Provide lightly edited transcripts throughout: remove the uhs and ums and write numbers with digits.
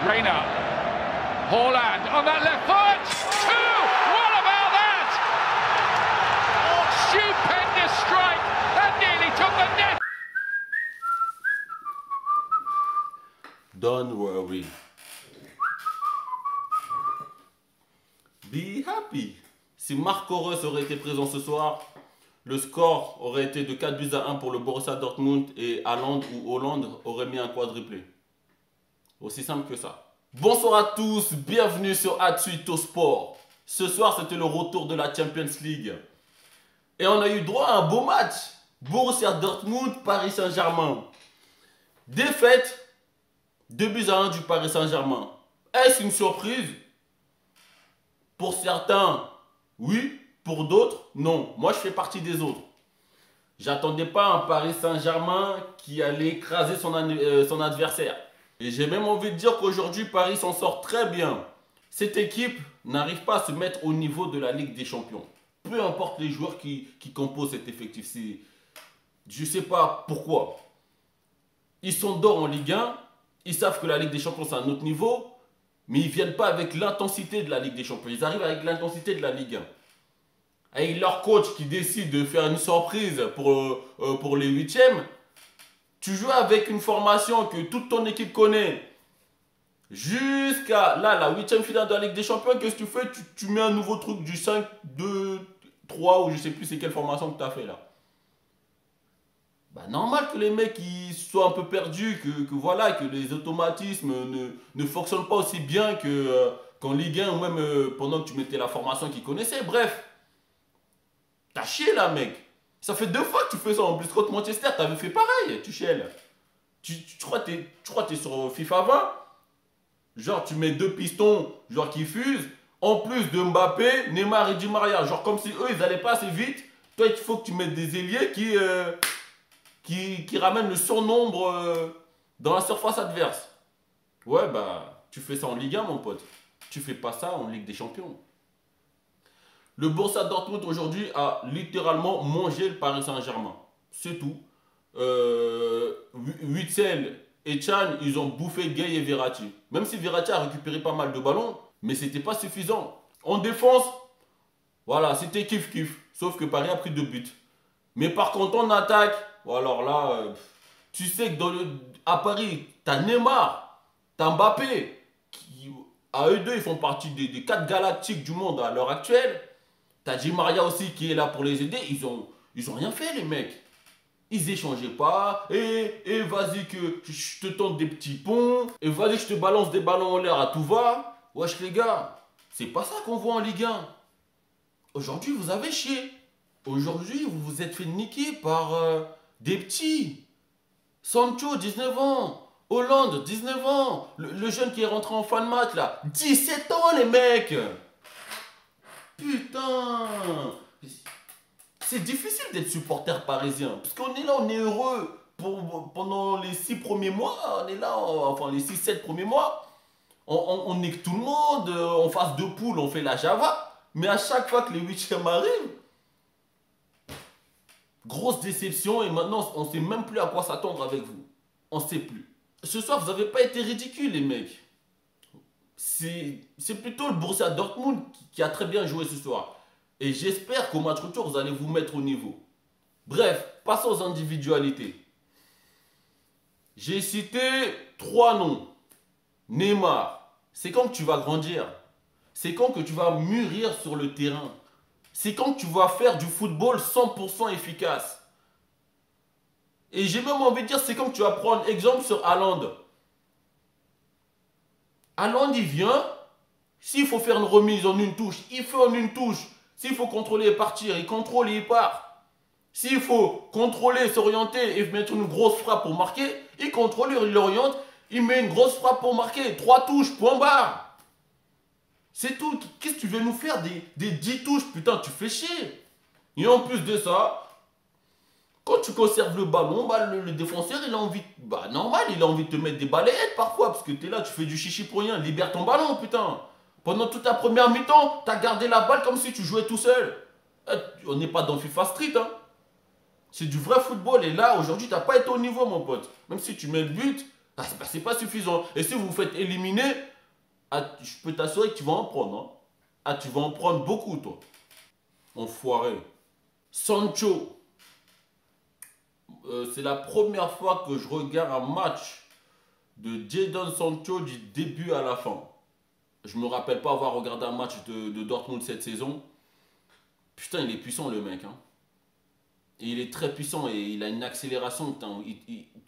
Reina, Haaland on that left foot. Two! What about that? Oh, stupendous strike. That nearly took the net. Don't worry. Be happy. Si Marco Reus aurait été présent ce soir, le score aurait été de 4-1 pour le Borussia Dortmund et Haaland ou Hollande aurait mis un quadruplé. Aussi simple que ça. Bonsoir à tous, bienvenue sur Atsuito Sport. Ce soir, c'était le retour de la Champions League. Et on a eu droit à un beau match. Borussia Dortmund, Paris Saint-Germain. Défaite, 2-1 du Paris Saint-Germain. Est-ce une surprise? Pour certains, oui. Pour d'autres, non. Moi, je fais partie des autres. J'attendais pas un Paris Saint-Germain qui allait écraser son adversaire. Et j'ai même envie de dire qu'aujourd'hui, Paris s'en sort très bien. Cette équipe n'arrive pas à se mettre au niveau de la Ligue des Champions. Peu importe les joueurs qui composent cet effectif. Je ne sais pas pourquoi. Ils sont d'or en Ligue 1. Ils savent que la Ligue des Champions, c'est un autre niveau. Mais ils ne viennent pas avec l'intensité de la Ligue des Champions. Ils arrivent avec l'intensité de la Ligue 1. Avec leur coach qui décide de faire une surprise pour les huitièmes, tu joues avec une formation que toute ton équipe connaît. Jusqu'à là, la huitième finale de la Ligue des Champions, qu'est-ce que tu fais? Tu mets un nouveau truc du 5, 2, 3 ou je sais plus c'est quelle formation que tu as fait là. Bah normal que les mecs ils soient un peu perdus, que voilà, que les automatismes ne fonctionnent pas aussi bien qu'en Ligue 1 ou même pendant que tu mettais la formation qu'ils connaissaient. Bref. T'as chié là, mec. Ça fait 2 fois que tu fais ça. En plus, contre Manchester, t'avais fait pareil. Tu chiales. Tu crois que t'es sur FIFA 20. Genre, tu mets 2 pistons, genre qui fusent. En plus de Mbappé, Neymar et Di Maria. Genre, comme si eux, ils allaient pas assez vite. Toi, il faut que tu mettes des ailiers qui ramènent le surnombre dans la surface adverse. Ouais, bah, tu fais ça en Ligue 1, mon pote. Tu fais pas ça en Ligue des Champions. Le Borussia Dortmund aujourd'hui a littéralement mangé le Paris Saint-Germain. C'est tout. Witsel et Can, ils ont bouffé Gay et Verratti. Même si Verratti a récupéré pas mal de ballons, mais c'était pas suffisant. En défense, voilà, c'était kiff-kiff. Sauf que Paris a pris 2 buts. Mais par contre, en attaque, alors là, tu sais que à Paris, t'as Neymar, t'as Mbappé, qui, à eux deux, ils font partie des 4 galactiques du monde à l'heure actuelle. T'as Di Maria aussi qui est là pour les aider. Ils ont rien fait, les mecs. Ils échangeaient pas. Et vas-y que je te tente des petits ponts. Et vas-y que je te balance des ballons en l'air à tout va. Wesh les gars, c'est pas ça qu'on voit en Ligue 1. Aujourd'hui, vous avez chié. Aujourd'hui, vous vous êtes fait niquer par des petits. Sancho, 19 ans. Hollande, 19 ans. Le jeune qui est rentré en fin de match là. 17 ans, les mecs. Putain! C'est difficile d'être supporter parisien. Parce qu'on est là, on est heureux. Pendant les 6 premiers mois, on est là, enfin les 6-7 premiers mois, on nique tout le monde, en phase de poule, on fait la Java. Mais à chaque fois que les 8e arrivent, grosse déception et maintenant on ne sait même plus à quoi s'attendre avec vous. On ne sait plus. Ce soir, vous n'avez pas été ridicules, les mecs. C'est plutôt le Borussia Dortmund qui a très bien joué ce soir. Et j'espère qu'au match retour, vous allez vous mettre au niveau. Bref, passons aux individualités. J'ai cité 3 noms. Neymar, c'est quand que tu vas grandir? C'est quand que tu vas mûrir sur le terrain? C'est quand que tu vas faire du football 100% efficace? Et j'ai même envie de dire, c'est quand que tu vas prendre exemple sur Haaland. Haaland, il vient. S'il faut faire une remise en une touche, il fait en une touche. S'il faut contrôler et partir, il contrôle et il part. S'il faut contrôler, s'orienter et mettre une grosse frappe pour marquer, il contrôle, il l'oriente, il met une grosse frappe pour marquer. 3 touches, point barre. C'est tout. Qu'est-ce que tu veux nous faire des 10 touches? Putain, tu fais chier. Et en plus de ça, quand tu conserves le ballon, bah, le défenseur, il a envie, bah normal, il a envie de te mettre des balayettes parfois, parce que tu es là, tu fais du chichi pour rien, libère ton ballon, putain. Pendant toute ta première mi-temps, tu as gardé la balle comme si tu jouais tout seul. On n'est pas dans FIFA Street, hein. C'est du vrai football, et là, aujourd'hui, tu n'as pas été au niveau, mon pote. Même si tu mets le but, Ah, c'est pas suffisant. Et si vous vous faites éliminer, ah, je peux t'assurer que tu vas en prendre. Hein. Ah, tu vas en prendre beaucoup, toi. Enfoiré. Sancho. C'est la première fois que je regarde un match de Jadon Sancho du début à la fin. Je me rappelle pas avoir regardé un match de Dortmund cette saison. Putain, il est puissant le mec. Hein. Et il est très puissant et il a une accélération. Putain,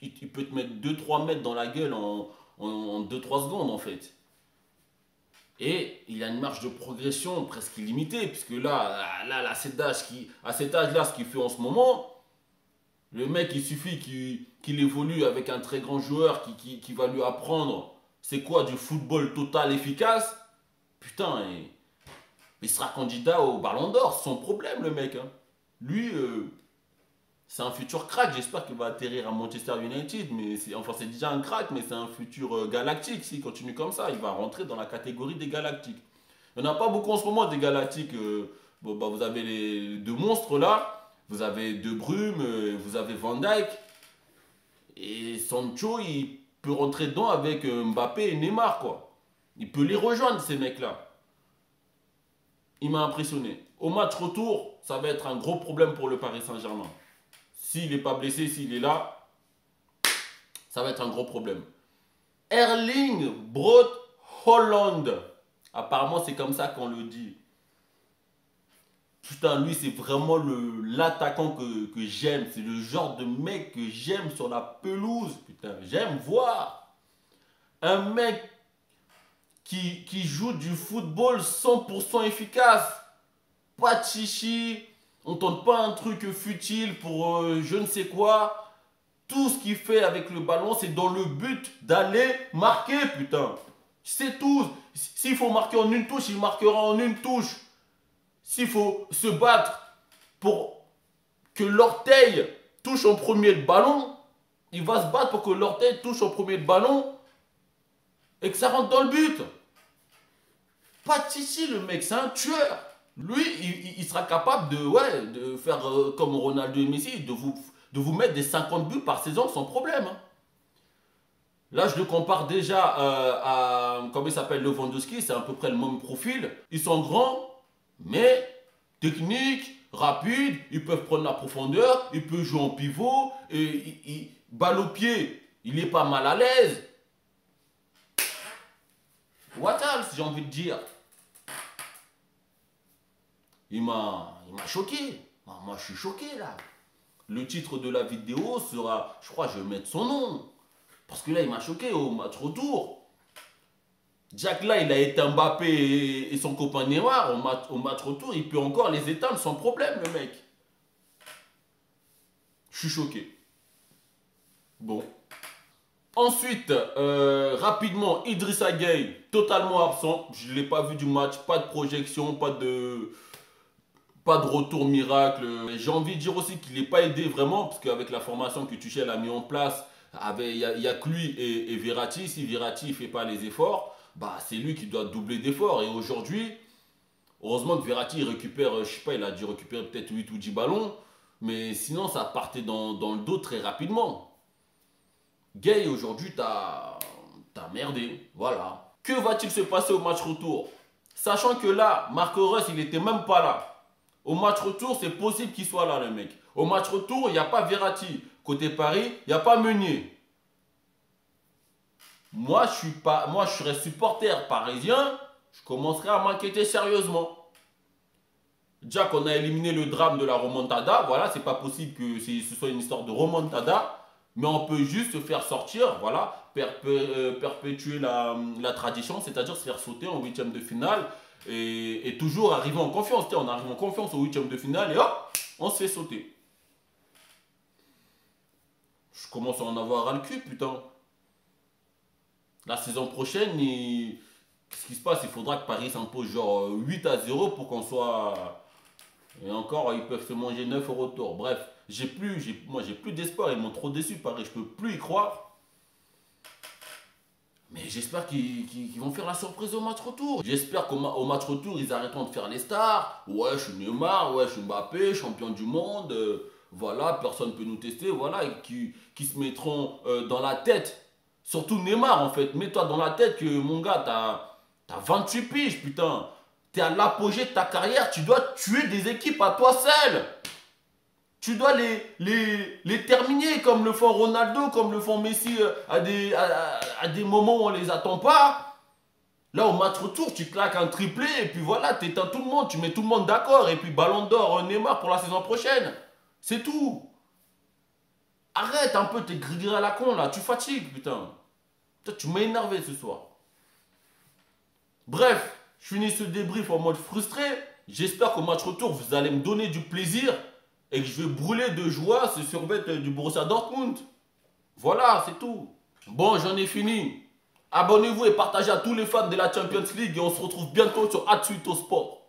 il peut te mettre 2-3 mètres dans la gueule en 2-3 secondes en fait. Et il a une marge de progression presque illimitée. Puisque là à cet âge-là, ce qu'il fait en ce moment, le mec, il suffit qu'il évolue avec un très grand joueur qui va lui apprendre c'est quoi du football total efficace. Putain, il sera candidat au Ballon d'Or, sans problème le mec. Hein. Lui, c'est un futur crack. J'espère qu'il va atterrir à Manchester United. Mais c'est déjà un crack, mais c'est un futur galactique. S'il continue comme ça, il va rentrer dans la catégorie des galactiques. Il n'y en a pas beaucoup en ce moment des galactiques. Vous avez les deux monstres là. Vous avez De Bruyne, vous avez Van Dijk. Et Sancho, il peut rentrer dedans avec Mbappé et Neymar, quoi. Il peut les rejoindre, ces mecs-là. Il m'a impressionné. Au match retour, ça va être un gros problème pour le Paris Saint-Germain. S'il n'est pas blessé, s'il est là, ça va être un gros problème. Erling Braut Haaland. Apparemment, c'est comme ça qu'on le dit. Putain, lui, c'est vraiment l'attaquant que j'aime. C'est le genre de mec que j'aime sur la pelouse. Putain, j'aime voir un mec qui joue du football 100% efficace. Pas de chichi. On tente pas un truc futile pour je ne sais quoi. Tout ce qu'il fait avec le ballon, c'est dans le but d'aller marquer, putain. C'est tout. S'il faut marquer en une touche, il marquera en une touche. S'il faut se battre pour que l'orteil touche en premier le ballon, il va se battre pour que l'orteil touche en premier le ballon et que ça rentre dans le but. Pas de chichi, le mec, c'est un tueur. Lui, il sera capable de faire comme Ronaldo et Messi, de vous mettre des 50 buts par saison sans problème. Hein. Là, je le compare déjà à, comment il s'appelle, Lewandowski, c'est à peu près le même profil. Ils sont grands, mais techniques, rapides, ils peuvent prendre la profondeur, ils peuvent jouer en pivot, et balle au pied, il est pas mal à l'aise. What else, j'ai envie de dire. Il m'a choqué. Moi, je suis choqué, là. Le titre de la vidéo sera, je crois, je vais mettre son nom. Parce que là, il m'a choqué au match retour. Jack, là, il a éteint Mbappé et son copain Neymar au match retour. Il peut encore les éteindre sans problème, le mec. Je suis choqué. Bon. Ensuite, rapidement, Idrissa Gueye, totalement absent. Je ne l'ai pas vu du match. Pas de projection, pas de retour miracle. J'ai envie de dire aussi qu'il n'est pas aidé vraiment, parce qu'avec la formation que Tuchel a mis en place, il n'y a que lui et Verratti. Si Verratti ne fait pas les efforts, bah, c'est lui qui doit doubler d'efforts. Et aujourd'hui, heureusement que Verratti il récupère, je sais pas, il a dû récupérer peut-être 8 ou 10 ballons, mais sinon ça partait dans le dos très rapidement. Gueye, aujourd'hui, t'as merdé, voilà. Que va-t-il se passer au match retour? Sachant que là, Marco Reus, il n'était même pas là. Au match retour, c'est possible qu'il soit là, le mec. Au match retour, il n'y a pas Verratti. Côté Paris, il n'y a pas Meunier. Moi, je serais supporter parisien, je commencerai à m'inquiéter sérieusement. Déjà qu'on a éliminé le drame de la remontada, voilà, c'est pas possible que ce soit une histoire de remontada, mais on peut juste se faire sortir, voilà, perpétuer la tradition, c'est-à-dire se faire sauter en huitième de finale et toujours arriver en confiance. On arrive en confiance au huitième de finale et hop, on se fait sauter. Je commence à en avoir ras le cul, putain. La saison prochaine, qu'est-ce qui se passe? Il faudra que Paris s'impose genre 8-0 pour qu'on soit... Et encore, ils peuvent se manger 9 au retour. Bref, moi j'ai plus d'espoir. Ils m'ont trop déçu, Paris. Je peux plus y croire. Mais j'espère qu'ils vont faire la surprise au match retour. J'espère qu'au match retour, ils arrêteront de faire les stars. Ouais, je suis Neymar, ouais, je suis Mbappé, champion du monde. Voilà, personne ne peut nous tester. Voilà, et qui se mettront dans la tête Surtout Neymar, en fait. Mets-toi dans la tête que, mon gars, t'as 28 piges, putain. T'es à l'apogée de ta carrière. Tu dois tuer des équipes à toi seul. Tu dois les terminer comme le font Ronaldo, comme le font Messi à des moments où on les attend pas. Là, au match retour, tu claques un triplé et puis voilà, t'éteins tout le monde. Tu mets tout le monde d'accord. Et puis Ballon d'Or, Neymar pour la saison prochaine. C'est tout. Arrête un peu tes gris à la con là. Tu fatigues, putain. Tu m'as énervé ce soir. Bref, je finis ce débrief en mode frustré. J'espère qu'au match retour, vous allez me donner du plaisir et que je vais brûler de joie ce survêt du Borussia Dortmund. Voilà, c'est tout. Bon, j'en ai fini. Abonnez-vous et partagez à tous les fans de la Champions League et on se retrouve bientôt sur Atsuito Sport.